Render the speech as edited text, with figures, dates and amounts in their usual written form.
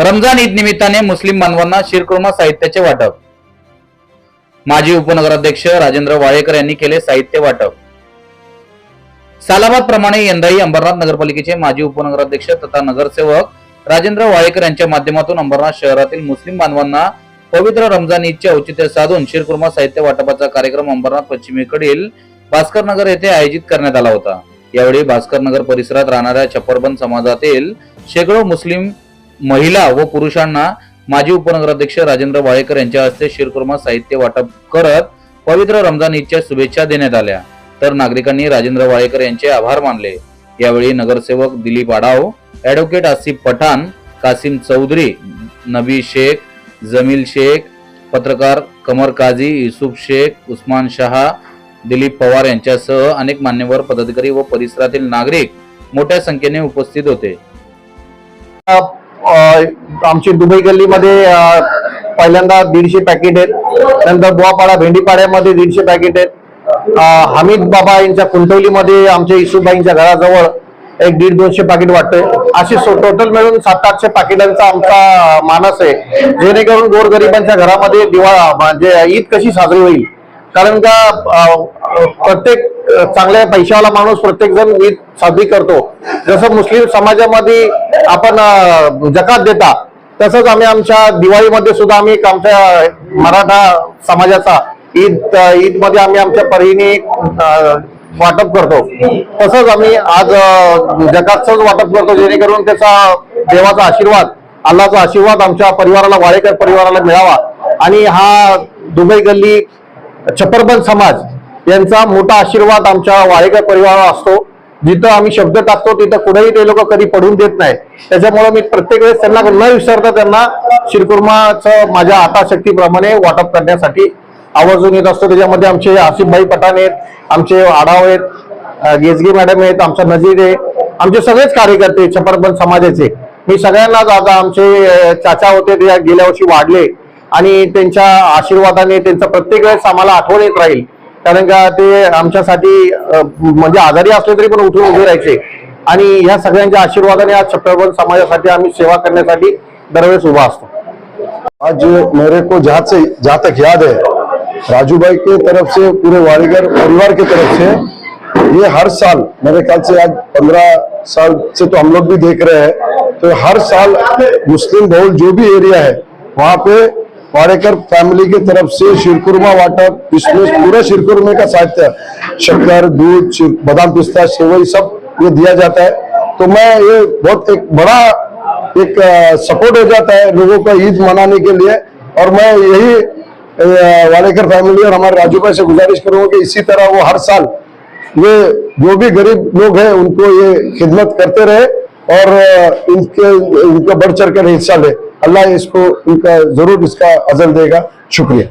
रमजान ईद निमित्ताने मुस्लिम बांधवांना शिरकुर्मा साहित्याचे वाटप। माजी उपनगराध्यक्ष राजेंद्र वाळेकर यांनी केले साहित्य वाटप। सालाबाद प्रमाणे यंदाही अंबरनाथ नगरपालिकेचे माजी उपनगराध्यक्ष तथा नगरसेवक राजेंद्र वाळेकर यांच्या माध्यमातून अंबरनाथ शहरातील मुस्लिम बांधवांना पवित्र रमजान ईदचे औचित्य साधून शिरकुर्मा साहित्य वाटपाचा कार्यक्रम अंबरनाथ पश्चिमेकडील भास्कर नगर येथे आयोजित करण्यात आला होता। यावेळी भास्कर नगर परिसरात राहणाऱ्या छप्परबंद समाजातील शेकडो मुस्लिम महिला व पुरुषांना माजी उपनगराध्यक्ष राजेंद्र वाळेकर यांच्या हस्ते शिरकुर्मा साहित्य वाटप करत पवित्र रमजान ईदच्या शुभेच्छा देण्यात आल्या। तर नागरिकांनी राजेंद्र वाळेकर यांचे आभार मानले। यावेळी नगरसेवक दिलीप आडाव, ॲडव्होकेट आसिफ पठाण, कासिम चौधरी, नबी शेख, जमील शेख, पत्रकार कमर काझी, युसुफ शेख, उस्मान शहा, दिलीप पवार यांच्यासह अनेक मान्यवर पदाधिकारी व परिसरातील नागरिक मोठ्या संख्येने उपस्थित होते। आमची दुबई गल्लीमध्ये पहिल्यांदा 150 पॅकेट आहेत, नंतर बुवापाडा भेंडीपाड्यामध्ये 150 पॅकेट आहेत, हमीद बाबा यांच्या कुंटवलीमध्ये आमच्या इसुबाईंच्या घराजवळ 150-200 पॅकेट वाटतोय। अशी टोटल मिळून 700-800 पॅकेटांचा आमचा मानस आहे, जेणेकरून गोरगरिबांच्या घरामध्ये दिवाळी म्हणजे ईद कशी साजरी होईल। कारण का प्रत्येक चांगल्या पैशावाला माणूस प्रत्येक जण ईद साजरी करतो। जसं मुस्लिम समाजामध्ये आपण जकात देता, तसंच आम्ही आमच्या दिवाळीमध्ये सुद्धा आम्ही आमच्या मराठा समाजाचा ईद मध्ये आम्ही आमच्या परीने वाटप करतो। तसंच आम्ही आज जकातच वाटप करतो, जेणेकरून त्याचा देवाचा आशीर्वाद, अल्लाचा आशीर्वाद आमच्या परिवाराला, वाळेकर परिवाराला मिळावा। आणि हा दुबई गल्ली छप्परबंद समाज यांचा मोठा आशीर्वाद आमच्या वाळेकर परिवाराला असतो। जिथं आम्ही शब्द टाकतो तिथं कुठेही ते लोक कधी पडून देत नाही। त्याच्यामुळे मी प्रत्येक वेळेस त्यांना न विसरता त्यांना शिरकुर्माचं माझ्या आटाशक्तीप्रमाणे वाटप करण्यासाठी आवर्जून येत असतो। त्याच्यामध्ये आमचे आसिफभाई पठाण आहेत, आमचे आढाव आहेत, गेजगे मॅडम आहेत, आमचा नजीर आहे, आमचे सगळेच कार्यकर्ते छप्परबंद समाजाचे। मी सगळ्यांनाच आता आमचे चाचा होते ते गेल्या वर्षी वाढले आणि त्यांच्या आशीर्वादाने त्यांचा प्रत्येक वेळेस आम्हाला आठवण येत राहील। कारण का ते आमच्यासाठी म्हणजे आजारी असले तरी पण उठून उभे राहायचे आणि ह्या सगळ्यांच्या आशीर्वादाने आज छप्परबंद समाजासाठी आम्ही सेवा करण्यासाठी दरवेळेस उभा असतो। आज मेरे को जहाँ तक याद है, राजू भाई के तरफ से, पूरे वाड़ेकर परिवार की तरफ से ये हर साल, मेरे ख्याल से आज 15 साल से तो हम लोग भी देख रहे हैं, तो हर साल मुस्लिम बहुल जो भी एरिया है वहाँ पे वाड़ेकर फैमिली की तरफ से शिरकुर्मा वाटप, इसमें पूरा शिरकुर्मे का साहित्य, शक्कर, दूध, बादाम, पिस्ता, सेवई सब ये दिया जाता है। तो मैं ये बहुत एक बड़ा एक सपोर्ट हो जाता है लोगों का ईद मनाने के लिए। और मैं यही वाड़ेकर फैमिली और हमारे राजू भाई से गुजारिश करूंगा कि इसी तरह वो हर साल ये जो भी गरीब लोग हैं उनको ये खिदमत करते रहे और इनका बढ़ चढ़ कर हिस्सा ले। अल्लाह इसको इनका जरूर इसका अजर देगा। शुक्रिया।